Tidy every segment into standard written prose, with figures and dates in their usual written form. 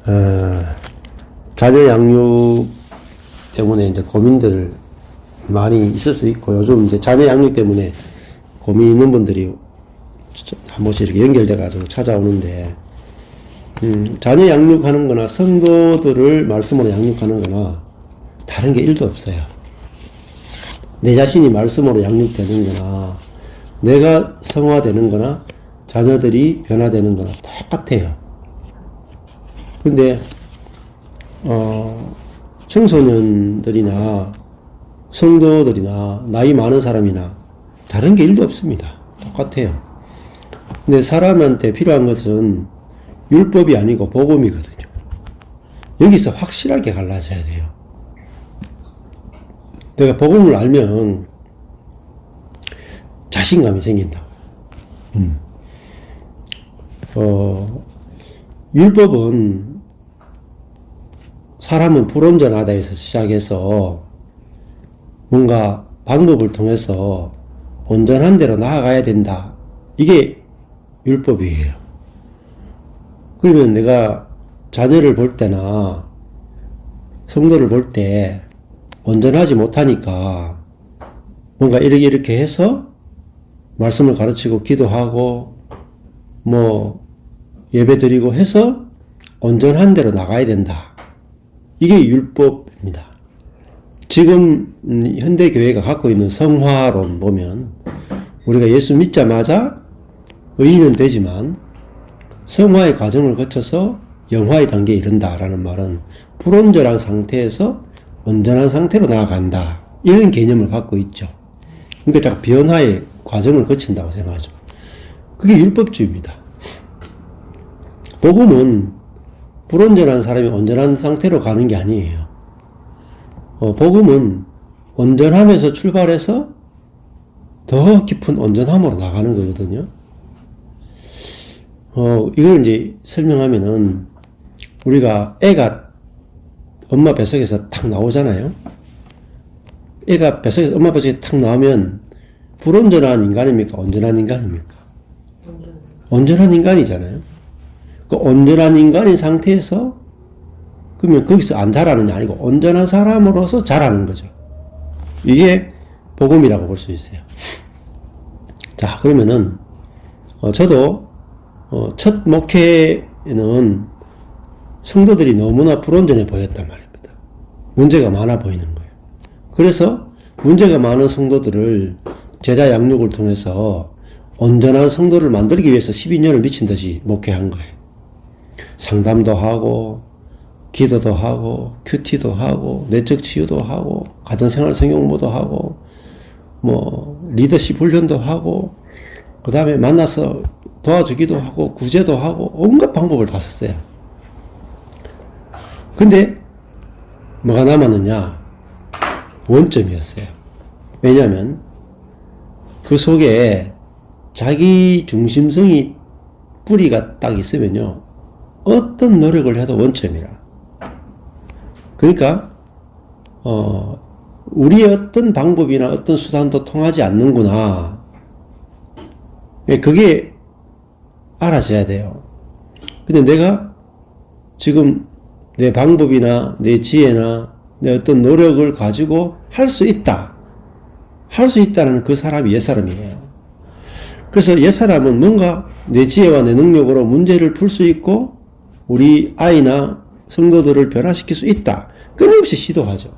어, 자녀 양육 때문에 이제 고민들 많이 있을 수 있고, 요즘 이제 자녀 양육 때문에 고민 있는 분들이 한 번씩 이렇게 연결돼가지고 찾아오는데, 자녀 양육하는 거나 성도들을 말씀으로 양육하는 거나 다른 게 1도 없어요. 내 자신이 말씀으로 양육되는 거나 내가 성화되는 거나 자녀들이 변화되는 거나 똑같아요. 근데 청소년들이나 성도들이나 나이 많은 사람이나 다른 게 1도 없습니다. 똑같아요. 근데 사람한테 필요한 것은 율법이 아니고 복음이거든요. 여기서 확실하게 갈라져야 돼요. 내가 복음을 알면 자신감이 생긴다. 율법은 사람은 불온전하다에서 시작해서 뭔가 방법을 통해서 온전한 대로 나아가야 된다. 이게 율법이에요. 그러면 내가 자녀를 볼 때나 성도를 볼 때 온전하지 못하니까 뭔가 이렇게 해서 말씀을 가르치고 기도하고 뭐 예배 드리고 해서 온전한 대로 나가야 된다. 이게 율법입니다. 지금 현대교회가 갖고 있는 성화론 보면 우리가 예수 믿자마자 의인은 되지만 성화의 과정을 거쳐서 영화의 단계에 이른다라는 말은 불온전한 상태에서 온전한 상태로 나아간다. 이런 개념을 갖고 있죠. 그러니까 자꾸 변화의 과정을 거친다고 생각하죠. 그게 율법주의입니다. 복음은 불온전한 사람이 온전한 상태로 가는 게 아니에요. 복음은 온전함에서 출발해서 더 깊은 온전함으로 나가는 거거든요. 이걸 이제 설명하면은 우리가 애가 엄마 뱃속에서 탁 나오잖아요. 애가 뱃속에서 엄마 뱃속에 탁 나오면 불온전한 인간입니까? 온전한 인간입니까? 온전한 인간이잖아요. 그 온전한 인간인 상태에서 그러면 거기서 안 자라느냐 아니고 온전한 사람으로서 자라는 거죠. 이게 복음이라고 볼 수 있어요. 자, 그러면은 저도 첫 목회에는 성도들이 너무나 불온전해 보였단 말입니다. 문제가 많아 보이는 거예요. 그래서 문제가 많은 성도들을 제자 양육을 통해서 온전한 성도를 만들기 위해서 12년을 미친 듯이 목회한 거예요. 상담도 하고 기도도 하고 큐티도 하고 내적 치유도 하고 가정생활 성용모도 하고 뭐 리더십 훈련도 하고 그 다음에 만나서 도와주기도 하고 구제도 하고 온갖 방법을 다 썼어요. 근데 뭐가 남았느냐? 원점이었어요. 왜냐하면 그 속에 자기 중심성이 뿌리가 딱 있으면요, 어떤 노력을 해도 원점이라. 그러니까 우리의 어떤 방법이나 어떤 수단도 통하지 않는구나. 그게 알아져야 돼요. 근데 내가 지금 내 방법이나 내 지혜나 내 어떤 노력을 가지고 할 수 있다. 할 수 있다는 그 사람이 옛사람이에요. 그래서 옛사람은 뭔가 내 지혜와 내 능력으로 문제를 풀 수 있고 우리 아이나 성도들을 변화시킬 수 있다. 끊임없이 시도하죠.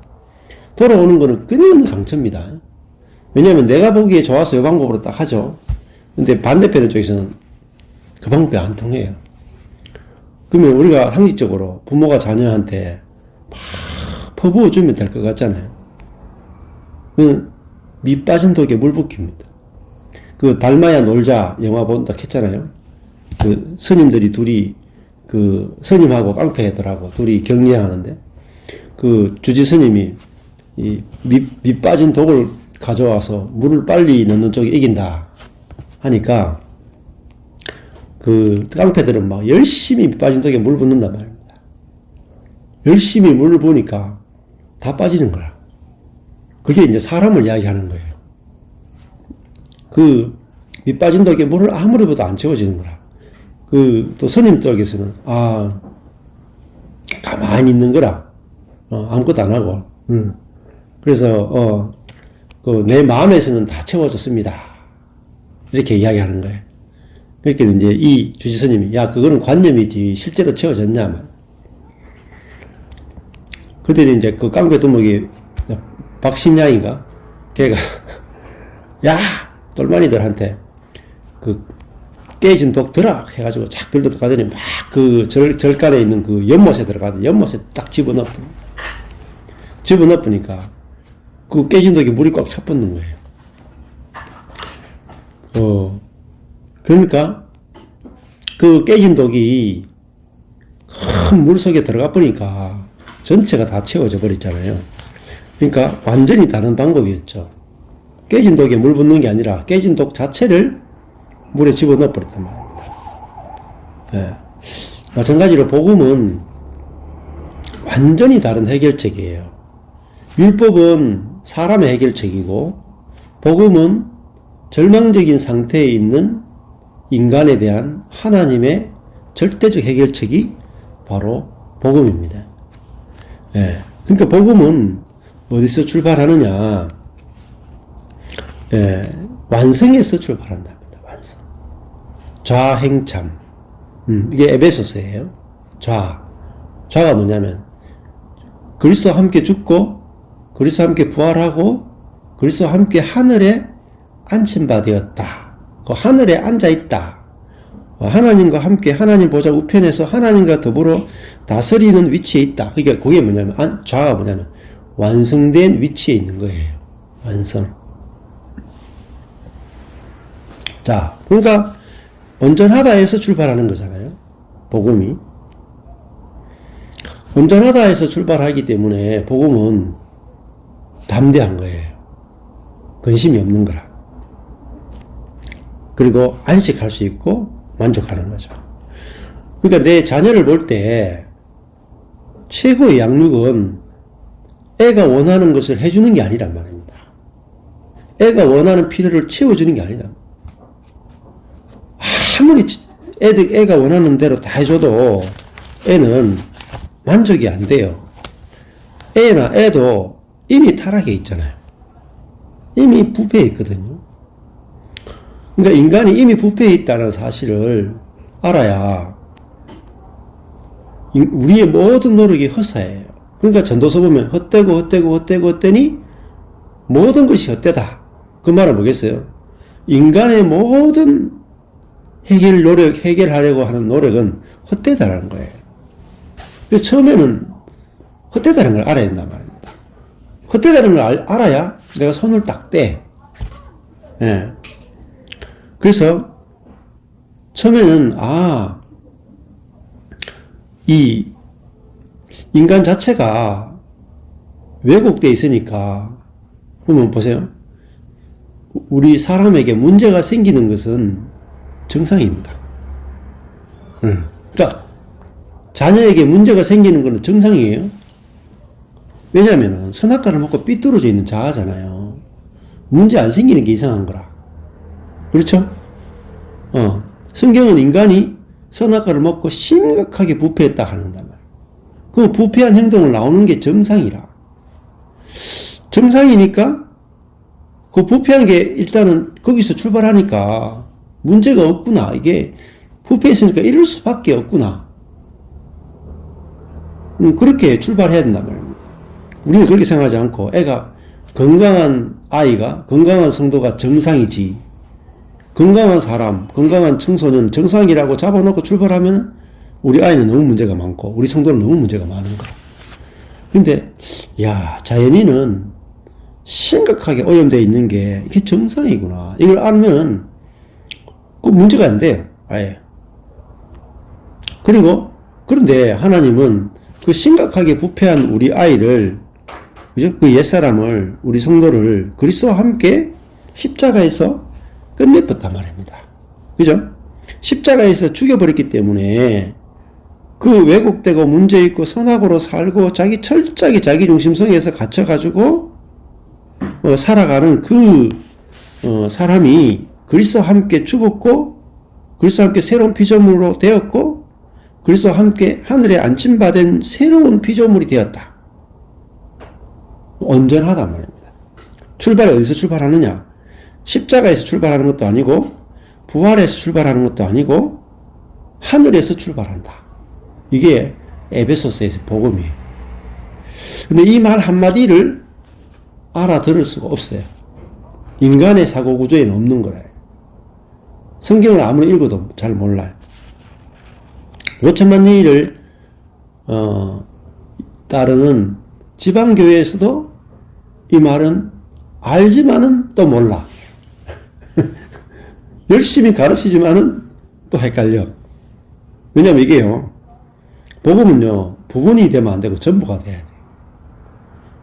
돌아오는 거는 끊임없는 상처입니다. 왜냐하면 내가 보기에 좋아서 이 방법으로 딱 하죠. 근데 반대편 쪽에서는 그 방법이 안 통해요. 그러면 우리가 상식적으로 부모가 자녀한테 막 퍼부어주면 될 것 같잖아요. 밑 빠진 독에 물 붓깁니다. 그 달마야 놀자 영화 본다 했잖아요. 그 스님들이 둘이 그 스님하고 깡패들하고 둘이 격리하는데 그 주지 스님이 이 밑 빠진 독을 가져와서 물을 빨리 넣는 쪽이 이긴다 하니까 그 깡패들은 막 열심히 밑 빠진 독에 물 붓는단 말입니다. 열심히 물을 부으니까 다 빠지는 거야. 그게 이제 사람을 이야기하는 거예요. 그 밑 빠진 독에 물을 아무리 부어도 안 채워지는 거라. 그 또 스님 쪽에서는 가만히 있는 거라. 아무것도 안 하고. 그래서, 내 마음에서는 다 채워졌습니다. 이렇게 이야기하는 거예요. 그렇게 이제 이 주지스님이, 야, 그거는 관념이지. 실제로 채워졌냐. 그때 이제 그 깡패 두목이 박신양인가? 걔가, 야! 똘마니들한테 그 깨진 독 들어! 해가지고 착 들어가더니 막 그 절간에 있는 그 연못에 들어가더니 연못에 딱 집어넣으니까 그 깨진 독에 물이 꽉 차붙는 거예요. 그러니까 그 깨진 독이 큰 물 속에 들어가 버리니까 전체가 다 채워져 버렸잖아요. 그러니까 완전히 다른 방법이었죠. 깨진 독에 물 붓는 게 아니라 깨진 독 자체를 물에 집어넣어 버렸단 말입니다. 네. 마찬가지로 복음은 완전히 다른 해결책이에요. 율법은 사람의 해결책이고 복음은 절망적인 상태에 있는 인간에 대한 하나님의 절대적 해결책이 바로 복음입니다. 예. 그러니까 복음은 어디서 출발하느냐? 예. 완성에서 출발한답니다. 완성. 좌행참. 이게 에베소서예요. 좌가 뭐냐면 그리스도와 함께 죽고 그리스도와 함께 부활하고 그리스도와 함께 하늘에 앉힌바 되었다. 그 하늘에 앉아 있다. 하나님과 함께 하나님 보좌 우편에서 하나님과 더불어 다스리는 위치에 있다. 그러니까 그게 뭐냐면 좌가 뭐냐면 완성된 위치에 있는 거예요. 완성. 자, 그러니까 온전하다에서 출발하는 거잖아요. 복음이. 온전하다에서 출발하기 때문에 복음은 담대한 거예요. 근심이 없는 거라. 그리고 안식할 수 있고 만족하는 거죠. 그러니까 내 자녀를 볼 때 최고의 양육은 애가 원하는 것을 해주는 게 아니란 말입니다. 애가 원하는 필요를 채워주는 게 아니다. 아무리 애가 원하는 대로 다 해줘도 애는 만족이 안 돼요. 애도 이미 타락해 있잖아요. 이미 부패해 있거든요. 그러니까 인간이 이미 부패해 있다는 사실을 알아야 우리의 모든 노력이 허사예요. 그러니까 전도서 보면 헛되니 모든 것이 헛되다. 그 말은 뭐겠어요? 인간의 모든 해결하려고 하는 노력은 헛되다라는 거예요. 그래서 처음에는 헛되다는 걸 알아야 된단 말입니다. 헛되다는 걸 알아야 내가 손을 딱 떼. 예. 그래서 처음에는 이 인간 자체가 왜곡되어 있으니까 보면 보세요. 우리 문제가 생기는 것은 정상입니다. 그러니까 자녀에게 문제가 생기는 것은 정상이에요. 왜냐하면 선악과를 먹고 삐뚤어져 있는 자아잖아요. 문제 안 생기는 게 이상한 거라. 그렇죠? 성경은 인간이 선악과를 먹고 심각하게 부패했다 하는단 말이에요. 그 부패한 행동을 나오는 게 정상이라. 정상이니까 그 부패한 게 일단은 거기서 출발하니까 문제가 없구나. 이게 부패했으니까 이럴 수밖에 없구나. 그렇게 출발해야 된단 말입니다. 우리는 그렇게 생각하지 않고 애가 건강한 아이가 건강한 성도가 정상이지. 건강한 사람, 건강한 청소년 정상이라고 잡아놓고 출발하면 우리 아이는 너무 문제가 많고 우리 성도는 너무 문제가 많은 거야. 근데 자연인은 심각하게 오염되어 있는 게 이게 정상이구나. 이걸 알면 그 문제가 안 돼요. 아예. 그런데 하나님은 그 심각하게 부패한 우리 아이를, 그죠? 그 옛사람을, 우리 성도를 그리스도와 함께 십자가에서 끝내버렸단 말입니다. 그죠? 십자가에서 죽여버렸기 때문에 그 왜곡되고 문제있고 선악으로 살고 철저하게 자기 중심성에서 갇혀가지고 살아가는 그 사람이 그리스도와 함께 죽었고 그리스도와 함께 새로운 피조물로 되었고 그리스도와 함께 하늘에 안침받은 새로운 피조물이 되었다. 온전하단 말입니다. 출발이 어디서 출발하느냐? 십자가에서 출발하는 것도 아니고 부활에서 출발하는 것도 아니고 하늘에서 출발한다. 이게 에베소서에서 복음이에요. 근데 이 말 한마디를 알아들을 수가 없어요. 인간의 사고 구조에는 없는 거래요. 성경을 아무리 읽어도 잘 몰라요. 5천만 리를 따르는 지방교회에서도 이 말은 알지만은 또 몰라. 열심히 가르치지만은 또 헷갈려. 왜냐면 이게요, 복음은요, 부분이 되면 안 되고 전부가 돼야 돼.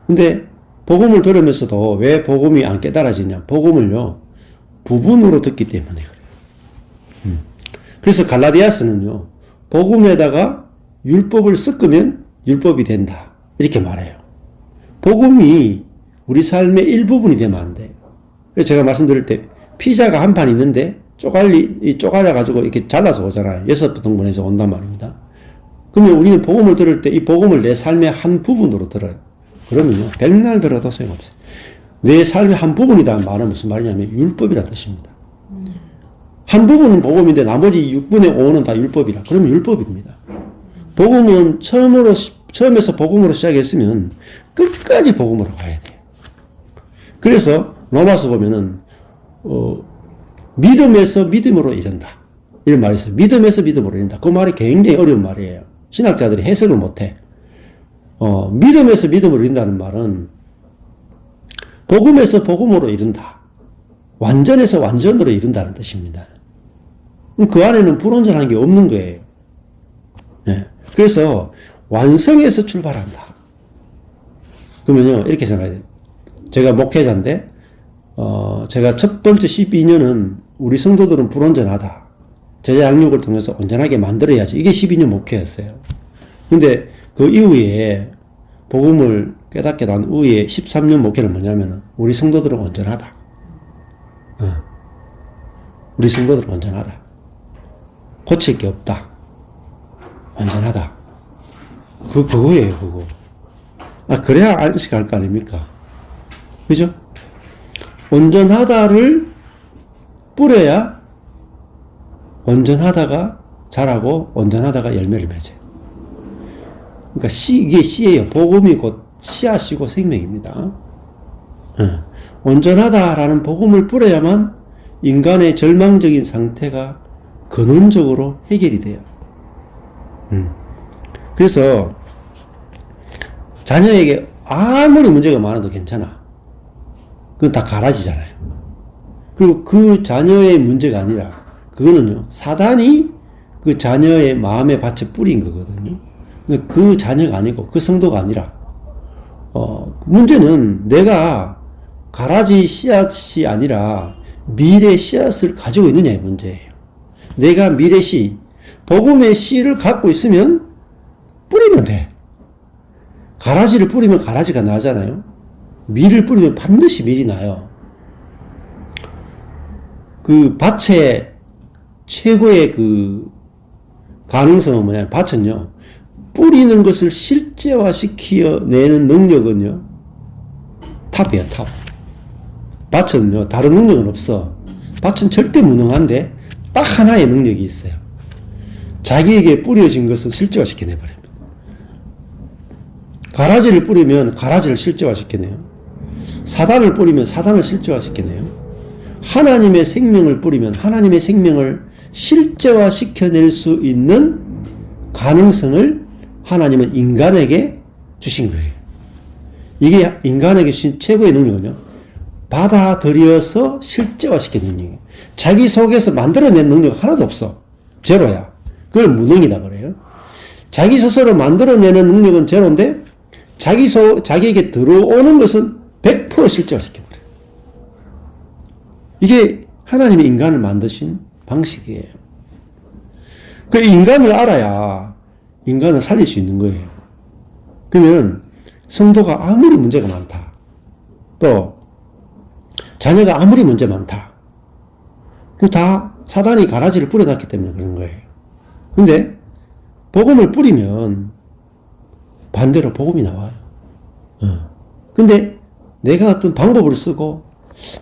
근데 복음을 들으면서도 왜 복음이 안 깨달아지냐? 복음을요, 부분으로 듣기 때문에 그래요. 그래서 갈라디아서는요, 복음에다가 율법을 섞으면 율법이 된다. 이렇게 말해요. 복음이 우리 삶의 일부분이 되면 안 돼요. 그래서 제가 말씀드릴 때, 피자가 한 판 있는데, 쪼가려가지고 이렇게 잘라서 오잖아요. 6등분해서 온단 말입니다. 그러면 우리는 복음을 들을 때 이 복음을 내 삶의 한 부분으로 들어요. 그러면요, 백날 들어도 소용없어요. 내 삶의 한 부분이라는 말은 무슨 말이냐면 율법이라는 뜻입니다. 한 부분은 복음인데 나머지 6분의 5는 다 율법이라. 그러면 율법입니다. 복음은 처음에서 복음으로 시작했으면 끝까지 복음으로 가야 돼요. 그래서 로마서 보면은 믿음에서 믿음으로 이른다. 이런 말이 있어요. 믿음에서 믿음으로 이른다. 그 말이 굉장히 어려운 말이에요. 신학자들이 해석을 못해. 믿음에서 믿음으로 이른다는 말은 복음에서 복음으로 이른다. 완전에서 완전으로 이른다는 뜻입니다. 그 안에는 불완전한 게 없는 거예요. 네. 그래서 완성에서 출발한다. 그러면요, 이렇게 생각해야 돼요. 제가 목회자인데, 제가 첫 번째 12년은 우리 성도들은 불완전하다. 제자 양육을 통해서 온전하게 만들어야지. 이게 12년 목회였어요. 근데 그 이후에 복음을 깨닫게 난 후에 13년 목회는 뭐냐면은 우리 성도들은 온전하다. 우리 성도들은 온전하다. 고칠 게 없다. 온전하다. 그거예요, 그거. 그래야 안식할 거 아닙니까? 그죠? 온전하다를 뿌려야 온전하다가 자라고 온전하다가 열매를 맺어요. 그러니까 이게 씨예요. 복음이 곧 씨앗이고 생명입니다. 온전하다라는 복음을 뿌려야만 인간의 절망적인 상태가 근원적으로 해결이 돼요. 그래서 자녀에게 아무리 문제가 많아도 괜찮아. 그건 다 갈아지잖아요. 그리고 그 자녀의 문제가 아니라 그거는요, 사단이 그 자녀의 마음의 밭에 뿌린 거거든요. 그 자녀가 아니고 그 성도가 아니라 문제는 내가 가라지 씨앗이 아니라 미래 씨앗을 가지고 있느냐의 문제예요. 내가 미래 씨, 복음의 씨를 갖고 있으면 뿌리면 돼. 가라지를 뿌리면 가라지가 나잖아요. 밀을 뿌리면 반드시 밀이 나요. 그 밭의 최고의 그 가능성은 뭐냐면, 밭은요, 뿌리는 것을 실제화시켜내는 능력은요, 탑이에요, 탑. 밭은요, 다른 능력은 없어. 밭은 절대 무능한데, 딱 하나의 능력이 있어요. 자기에게 뿌려진 것을 실제화시켜내버려요. 가라지를 뿌리면 가라지를 실제화시켜내요. 사단을 뿌리면 사단을 실제화시켜내요. 하나님의 생명을 뿌리면 하나님의 생명을 실제화시켜낼 수 있는 가능성을 하나님은 인간에게 주신 거예요. 이게 인간에게 주신 최고의 능력은요, 받아들여서 실제화시키는 능력이에요. 자기 속에서 만들어낸 능력 하나도 없어. 제로야. 그걸 무능이다 그래요. 자기 스스로 만들어내는 능력은 제로인데, 자기에게 들어오는 것은 100% 실제화시켜버려요. 이게 하나님이 인간을 만드신 방식이에요. 그 인간을 알아야 인간을 살릴 수 있는 거예요. 그러면 성도가 아무리 문제가 많다, 또 자녀가 아무리 문제 많다, 그 다 사단이 가라지를 뿌려놨기 때문에 그런 거예요. 근데 복음을 뿌리면 반대로 복음이 나와요. 근데 내가 어떤 방법을 쓰고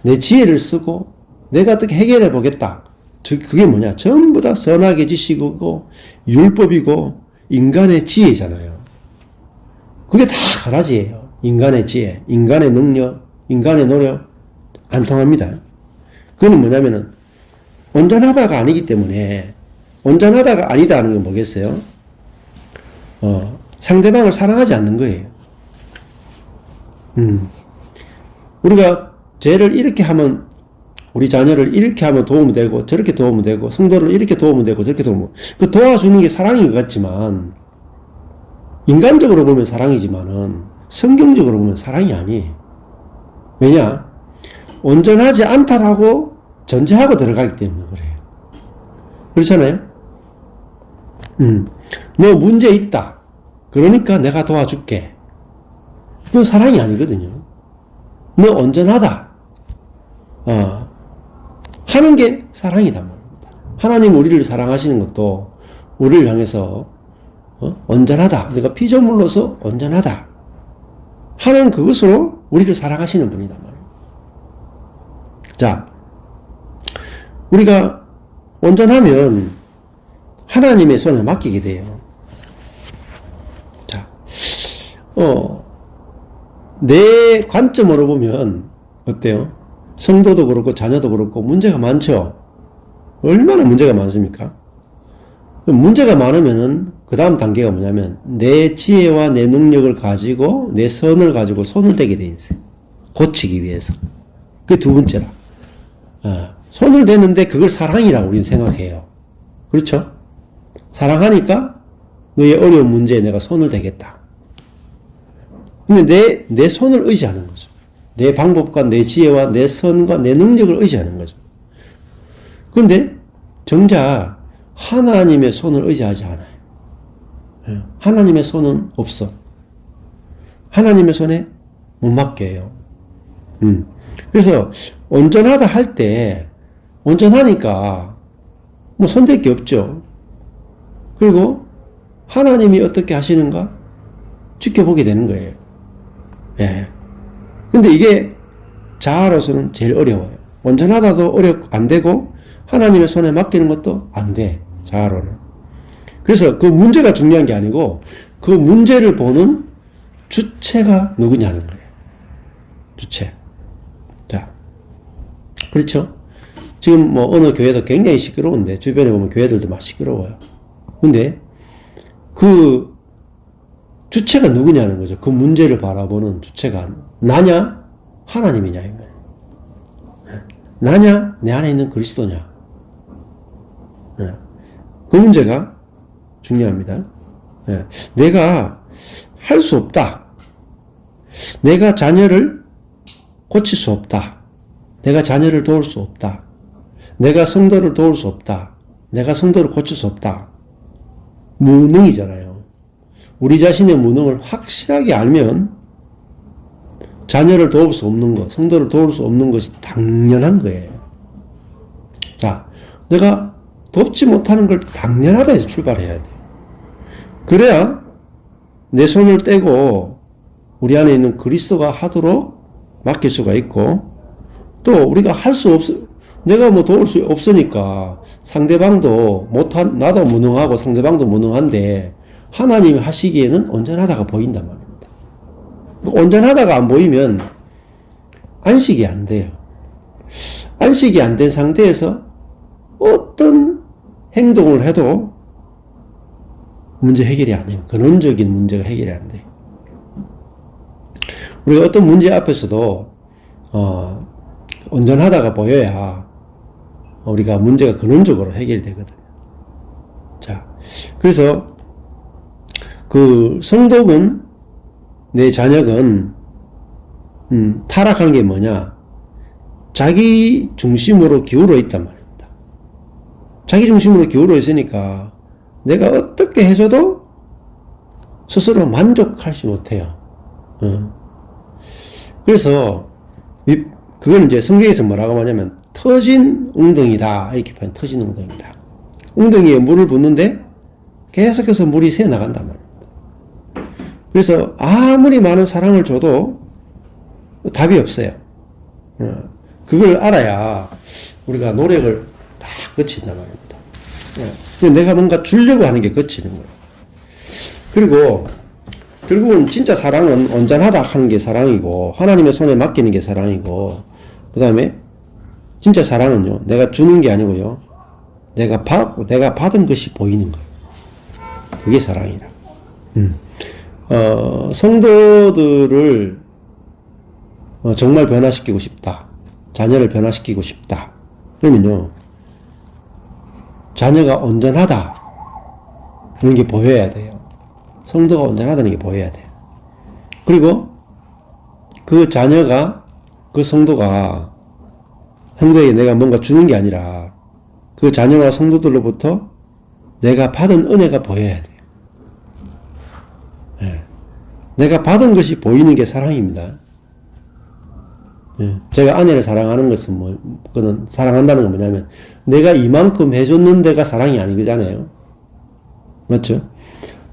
내 지혜를 쓰고 내가 어떻게 해결해 보겠다. 그게 뭐냐? 전부 다 선악의 지식이고 율법이고 인간의 지혜잖아요. 그게 다 가라지예요. 인간의 지혜, 인간의 능력, 인간의 노력 안 통합니다. 그거는 뭐냐면은 온전하다가 아니기 때문에 온전하다가 아니다는 건 뭐겠어요? 상대방을 사랑하지 않는 거예요. 우리가 죄를 이렇게 하면 우리 자녀를 이렇게 하면 도움이 되고 저렇게 도움이 되고 성도를 이렇게 도움이 되고 저렇게 도움이 되고 그 도와주는 게 사랑인 것 같지만 인간적으로 보면 사랑이지만은 성경적으로 보면 사랑이 아니에요. 왜냐? 온전하지 않다라고 전제하고 들어가기 때문에 그래요. 그렇잖아요? 너 문제 있다. 그러니까 내가 도와줄게. 그건 사랑이 아니거든요. 너 온전하다. 하는 게 사랑이다 말입니다. 하나님 우리를 사랑하시는 것도 우리를 향해서 온전하다. 그러니까 피조물로서 온전하다. 하는 그것으로 우리를 사랑하시는 분이다 말입니다. 자, 우리가 온전하면 하나님의 손에 맡기게 돼요. 자, 내 관점으로 보면 어때요? 성도도 그렇고 자녀도 그렇고 문제가 많죠? 얼마나 문제가 많습니까? 문제가 많으면은 그 다음 단계가 뭐냐면 내 지혜와 내 능력을 가지고 내 선을 가지고 손을 대게 돼 있어요. 고치기 위해서. 그게 두 번째라. 손을 대는데 그걸 사랑이라고 우리는 생각해요. 그렇죠? 사랑하니까 너의 어려운 문제에 내가 손을 대겠다. 근데 내 손을 의지하는 거죠. 내 방법과 내 지혜와 내 선과 내 능력을 의지하는 거죠. 그런데 정작 하나님의 손을 의지하지 않아요. 하나님의 손은 없어. 하나님의 손에 못 맡겨요. 그래서 온전하다 할 때 온전하니까 뭐 손댈 게 없죠. 그리고 하나님이 어떻게 하시는가 지켜보게 되는 거예요. 예. 근데 이게 자아로서는 제일 어려워요. 온전하다도 안 되고 하나님의 손에 맡기는 것도 안 돼. 자아로는. 그래서 그 문제가 중요한 게 아니고 그 문제를 보는 주체가 누구냐는 거예요. 주체. 자, 그렇죠? 지금 뭐 어느 교회도 굉장히 시끄러운데 주변에 보면 교회들도 막 시끄러워요. 근데 그 주체가 누구냐는 거죠. 그 문제를 바라보는 주체가 나냐? 하나님이냐? 나냐? 내 안에 있는 그리스도냐? 그 문제가 중요합니다. 내가 할 수 없다. 내가 자녀를 고칠 수 없다. 내가 자녀를 도울 수 없다. 내가 성도를 도울 수 없다. 내가 성도를 고칠 수 없다. 무능이잖아요. 우리 자신의 무능을 확실하게 알면 자녀를 도울 수 없는 것, 성도를 도울 수 없는 것이 당연한 거예요. 자, 내가 돕지 못하는 걸 당연하다 해서 출발해야 돼. 그래야 내 손을 떼고 우리 안에 있는 그리스도가 하도록 맡길 수가 있고, 또 우리가 할 수 내가 뭐 도울 수 없으니까 상대방도 나도 무능하고 상대방도 무능한데 하나님이 하시기에는 온전하다가 보인단 말입니다. 온전하다가 안 보이면 안식이 안 돼요. 안식이 안 된 상태에서 어떤 행동을 해도 문제 해결이 안 돼요. 근원적인 문제가 해결이 안 돼요. 우리가 어떤 문제 앞에서도 온전하다가 보여야 우리가 문제가 근원적으로 해결이 되거든요. 자, 그래서 그 성독은 내 자녀는 타락한 게 뭐냐? 자기 중심으로 기울어 있단 말입니다. 자기 중심으로 기울어 있으니까 내가 어떻게 해줘도 스스로 만족하지 못해요. 그래서 그걸 이제 성경에서 뭐라고 하냐면 터진 웅덩이다 이렇게 표현. 터진 웅덩이다. 웅덩이에 물을 붓는데 계속해서 물이 새 나간단 말입니다. 그래서 아무리 많은 사랑을 줘도 답이 없어요. 그걸 알아야 우리가 노력을 다 그친단 말입니다. 내가 뭔가 주려고 하는 게 그치는 거예요. 그리고 결국은 진짜 사랑은 온전하다 하는 게 사랑이고 하나님의 손에 맡기는 게 사랑이고 그 다음에 진짜 사랑은요 내가 주는 게 아니고요 내가 받은 것이 보이는 거예요. 그게 사랑이라. 성도들을 정말 변화시키고 싶다. 자녀를 변화시키고 싶다. 그러면요 자녀가 온전하다 그런 게 보여야 돼요. 성도가 온전하다는 게 보여야 돼요. 그리고 그 자녀가 그 성도가 성도에게 내가 뭔가 주는 게 아니라 그 자녀와 성도들로부터 내가 받은 은혜가 보여야 돼요. 네. 내가 받은 것이 보이는 게 사랑입니다. 네. 제가 아내를 사랑하는 것은 그거는 사랑한다는 건 뭐냐면 내가 이만큼 해줬는데가 사랑이 아니잖아요. 맞죠?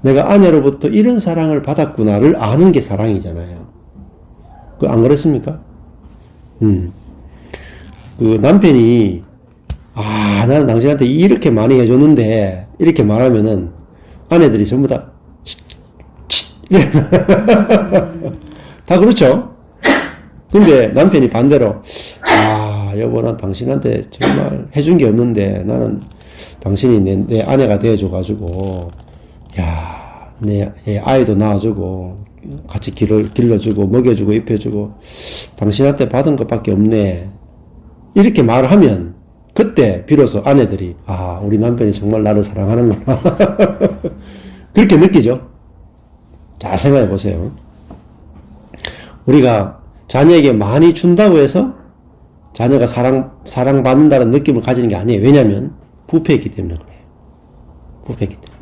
내가 아내로부터 이런 사랑을 받았구나를 아는 게 사랑이잖아요. 안 그렇습니까? 그 남편이 나는 당신한테 이렇게 많이 해줬는데 이렇게 말하면은 아내들이 전부 다 다 그렇죠? 근데 남편이 반대로 여보 난 당신한테 정말 해준 게 없는데 나는 당신이 내 아내가 되어줘가지고 내 아이도 낳아주고 같이 길러주고 먹여주고 입혀주고 당신한테 받은 것밖에 없네 이렇게 말을 하면 그때 비로소 아내들이 우리 남편이 정말 나를 사랑하는구나 그렇게 느끼죠. 잘 생각해 보세요. 우리가 자녀에게 많이 준다고 해서 자녀가 사랑받는다는 느낌을 가지는 게 아니에요. 왜냐하면 부패했기 때문에 그래요. 부패했기 때문에.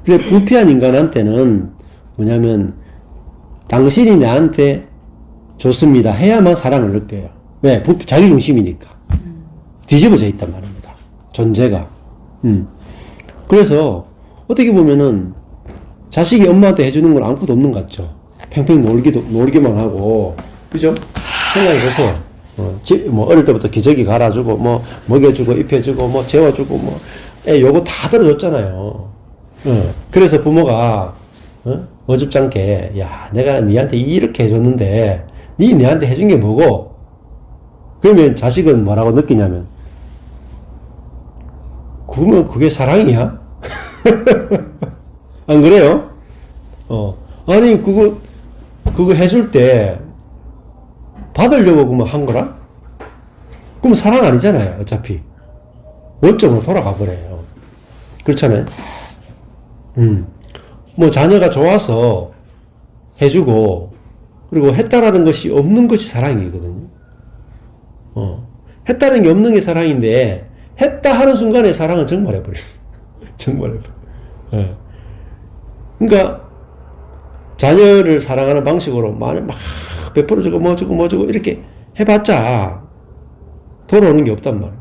그래 부패한 인간한테는 뭐냐면 당신이 나한테 좋습니다 해야만 사랑을 느껴요. 왜? 자기중심이니까. 뒤집어져 있단 말입니다. 존재가. 그래서 어떻게 보면은 자식이 엄마한테 해주는 건 아무것도 없는 것 같죠. 팽팽 놀기만 하고, 그죠? 생각해보세요. 어릴 때부터 기저귀 갈아주고, 먹여주고, 입혀주고, 재워주고, 요거 다 들어줬잖아요. 그래서 부모가, 어줍잖게, 내가 니한테 이렇게 해줬는데, 니한테 해준 게 뭐고? 그러면 자식은 뭐라고 느끼냐면, 그러면 그게 사랑이야? 안 그래요? 아니, 그거 해줄 때, 받으려고 그러면 한 거라? 그러면 사랑 아니잖아요, 어차피. 원점으로 돌아가 버려요. 그렇잖아요? 자녀가 좋아서 해주고, 그리고 했다라는 것이 없는 것이 사랑이거든요. 했다는 게 없는 게 사랑인데, 했다 하는 순간에 사랑은 증발해버려요. 증발해버려요. 그러니까 자녀를 사랑하는 방식으로 막 베풀어주고 뭐주고 이렇게 해봤자 돌아오는 게 없단 말이에요.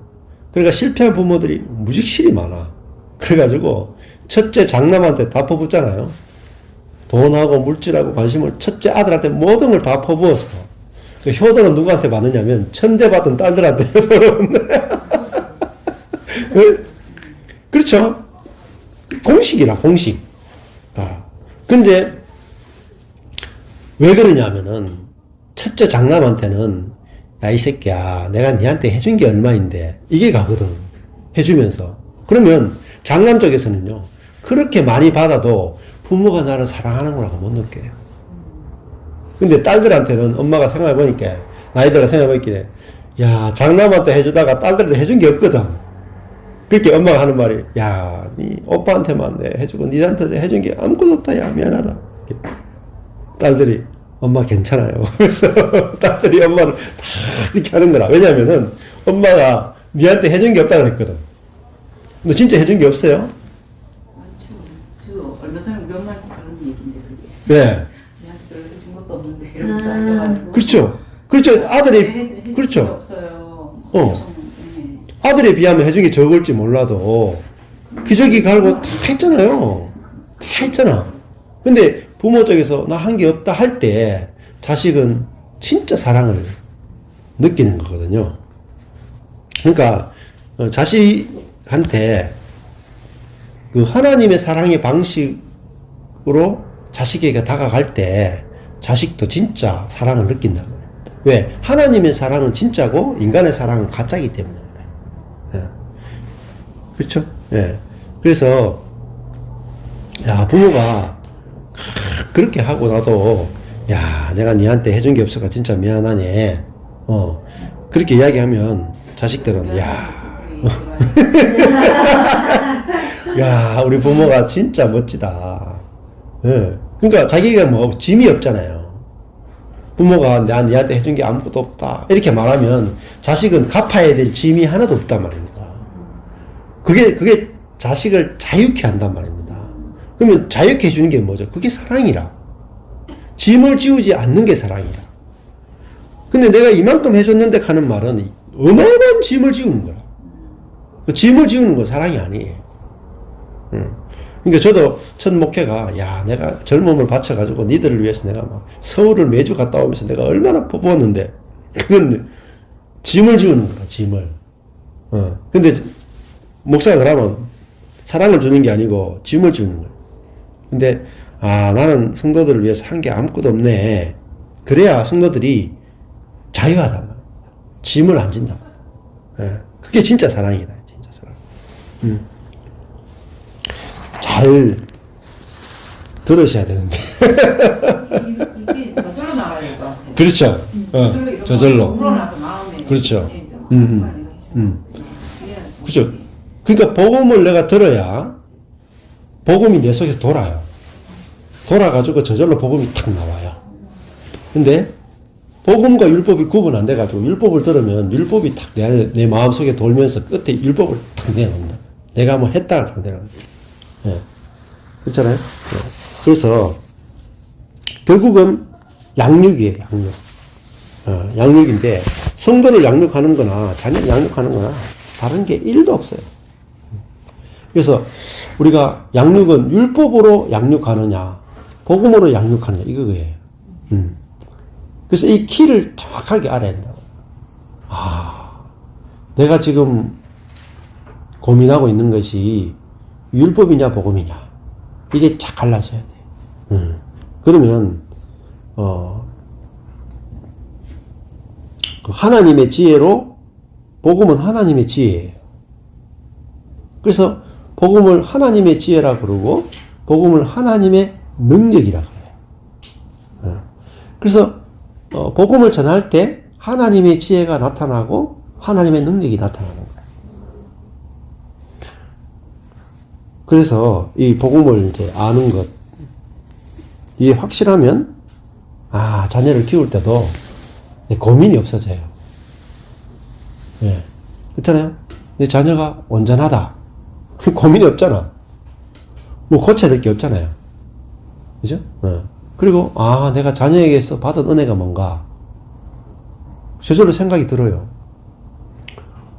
그러니까 실패한 부모들이 무직실이 많아. 그래가지고 첫째 장남한테 다 퍼붓잖아요. 돈하고 물질하고 관심을 첫째 아들한테 모든 걸 다 퍼부었어. 그 효도는 누구한테 받느냐면 천대받은 딸들한테 효도를 그렇죠? 공식이라 공식. 근데 왜 그러냐면은 첫째 장남한테는 이 새끼야 내가 니한테 해준 게 얼마인데 이게 가거든. 해주면서 그러면 장남 쪽에서는요 그렇게 많이 받아도 부모가 나를 사랑하는 거라고 못 느껴요. 근데 딸들한테는 엄마가 생각해보니까 나이 들어 생각해보니까 장남한테 해주다가 딸들한테 해준 게 없거든. 그렇게 엄마가 하는 말이 니 오빠한테만 해주고 니한테 해준 게 아무것도 없다. 미안하다. 딸들이 엄마 괜찮아요. 그래서 딸들이 엄마를 다 이렇게 하는 거라. 왜냐면은 엄마가 니한테 해준 게 없다 그랬거든. 너 진짜 해준 게 없어요? 저 얼마 전에 우리 엄마한테 그런 얘기인데 그게. 네. 니한테 별로 해준 것도 없는데 이러면서 하셔가지고. 그렇죠. 아들이 그렇죠. 없어요. 아들에 비하면 해준 게 적을지 몰라도 기저귀 갈고 다 했잖아요. 다 했잖아. 근데 부모 쪽에서 나 한 게 없다 할 때 자식은 진짜 사랑을 느끼는 거거든요. 그러니까 자식한테 그 하나님의 사랑의 방식으로 자식에게 다가갈 때 자식도 진짜 사랑을 느낀다. 왜? 하나님의 사랑은 진짜고 인간의 사랑은 가짜이기 때문에. 예. 그렇죠? 예. 그래서 야, 부모가 그렇게 하고 나도 야, 내가 니한테 해준 게 없어가 진짜 미안하네. 그렇게 이야기하면 자식들은 야, 야, 우리 부모가 진짜 멋지다. 예. 그러니까 자기가 뭐 짐이 없잖아요. 부모가 니한테 해준 게 아무것도 없다. 이렇게 말하면 자식은 갚아야 될 짐이 하나도 없단 말입니다. 그게 자식을 자유케 한단 말입니다. 그러면 자유케 해주는 게 뭐죠? 그게 사랑이라. 짐을 지우지 않는 게 사랑이라. 근데 내가 이만큼 해줬는데 하는 말은 어마어마한 짐을 지우는 거야. 그 짐을 지우는 건 사랑이 아니에요. 그러니까 저도 첫 목회가 야, 내가 젊음을 바쳐가지고 니들을 위해서 내가 막 서울을 매주 갔다 오면서 내가 얼마나 퍼부었는데 그건 짐을 지우는 거야, 짐을. 근데 목사가 그러면 사랑을 주는 게 아니고 짐을 지우는 거야. 근데 아, 나는 성도들을 위해서 한 게 아무것도 없네. 그래야 성도들이 자유하단 말이야. 짐을 안 진단 말이야. 그게 진짜 사랑이다. 진짜 사랑. 잘 들으셔야 되는데. 이게 저절로 나와야 될 것 같아요. 그렇죠. 저절로. 우러나서 마음에. 그렇죠. 그렇죠. 그러니까 복음을 내가 들어야 복음이 내 속에서 돌아요. 돌아가지고 저절로 복음이 탁 나와요. 근데 복음과 율법이 구분 안 돼가지고 율법을 들으면 율법이 탁 내 마음 속에 돌면서 끝에 율법을 탁 내놓는다. 내가 뭐 했다를 상대로. 예. 그렇잖아요. 예. 그래서 결국은 양육이에요. 양육. 양육인데 성도를 양육하는 거나 자녀를 양육하는 거나 다른 게 1도 없어요. 그래서 우리가 양육은 율법으로 양육하느냐 복음으로 양육하느냐 이거예요. 그래서 이 키를 정확하게 알아야 된다고. 아, 내가 지금 고민하고 있는 것이 율법이냐 복음이냐 이게 쫙 갈라져야 돼. 그러면 하나님의 지혜로 복음은 하나님의 지혜예요. 그래서 복음을 하나님의 지혜라 그러고 복음을 하나님의 능력이라 그래요. 그래서 복음을 전할 때 하나님의 지혜가 나타나고 하나님의 능력이 나타나는 거예요. 그래서 이 복음을 이제 아는 것, 이게 확실하면 아, 자녀를 키울 때도 고민이 없어져요. 예. 그렇잖아요? 내 자녀가 온전하다. 고민이 없잖아. 뭐 고쳐야 될 게 없잖아요. 그죠? 그리고 아, 내가 자녀에게서 받은 은혜가 뭔가 저절로 생각이 들어요.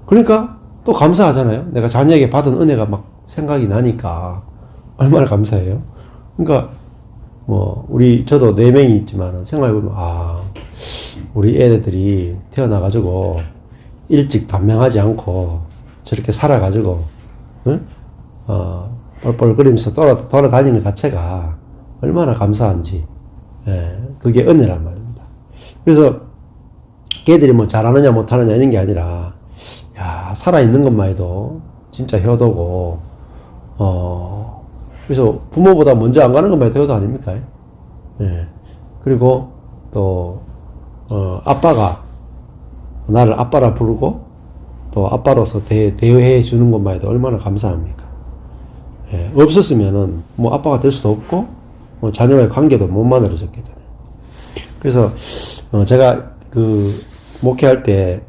그러니까 또 감사하잖아요. 내가 자녀에게 받은 은혜가 막 생각이 나니까 얼마나 감사해요. 그러니까 뭐 저도 4명이 있지만 생각해보면 아, 우리 애들이 태어나가지고 일찍 단명하지 않고 저렇게 살아가지고 응? 뻘뻘거리면서 돌아다니는 것 자체가 얼마나 감사한지. 예, 그게 은혜란 말입니다. 그래서 걔들이 뭐 잘하느냐 못하느냐 이런 게 아니라 야, 살아있는 것만 해도 진짜 효도고 그래서 부모보다 먼저 안 가는 것만 해도 효도 아닙니까? 예. 그리고 또 아빠가 나를 아빠라 부르고 또 아빠로서 대우해 주는 것만 해도 얼마나 감사합니까? 예. 없었으면은 뭐 아빠가 될 수도 없고 뭐 자녀와의 관계도 못 만들어졌겠잖아요. 그래서 제가 그 목회할 때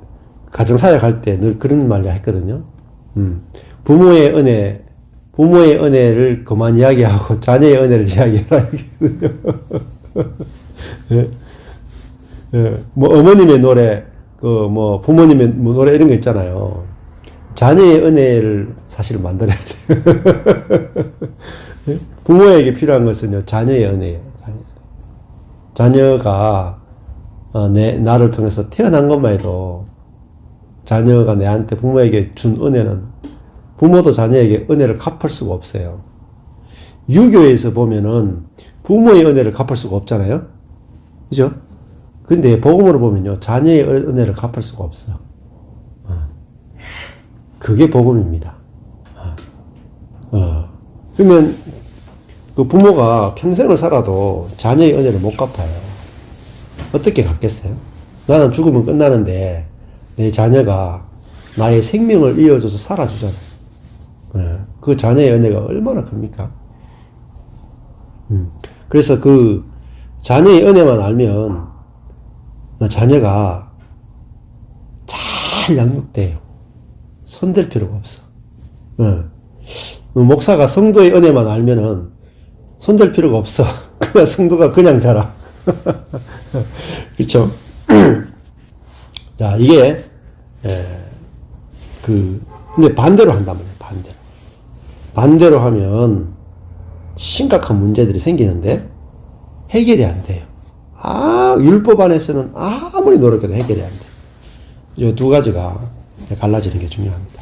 가정사역 할 때 늘 그런 말 했거든요. 부모의 은혜를 그만 이야기하고 자녀의 은혜를 이야기해라. 예. 예. 뭐 어머님의 노래, 뭐 부모님의 노래 이런 거 있잖아요. 자녀의 은혜를 사실 만들어야 돼요. 부모에게 필요한 것은요, 자녀의 은혜예요. 자녀가 나를 통해서 태어난 것만 해도 자녀가 내한테 부모에게 준 은혜는 부모도 자녀에게 은혜를 갚을 수가 없어요. 유교에서 보면은 부모의 은혜를 갚을 수가 없잖아요. 그죠? 근데 복음으로 보면요, 자녀의 은혜를 갚을 수가 없어. 그게 복음입니다. 그러면 그 부모가 평생을 살아도 자녀의 은혜를 못 갚아요. 어떻게 갚겠어요? 나는 죽으면 끝나는데 내 자녀가 나의 생명을 이어줘서 살아주잖아. 그 자녀의 은혜가 얼마나 큽니까? 그래서 그 자녀의 은혜만 알면 자녀가 잘 양육돼요. 손댈 필요가 없어. 목사가 성도의 은혜만 알면은 손댈 필요가 없어. 그냥 성도가 그냥 자라. 그렇죠? 자, 이게 근데 반대로 한단 말이에요. 반대로 하면 심각한 문제들이 생기는데 해결이 안 돼요. 율법 안에서는 아무리 노력해도 해결이 안 돼요. 이 두 가지가 갈라지는 게 중요합니다.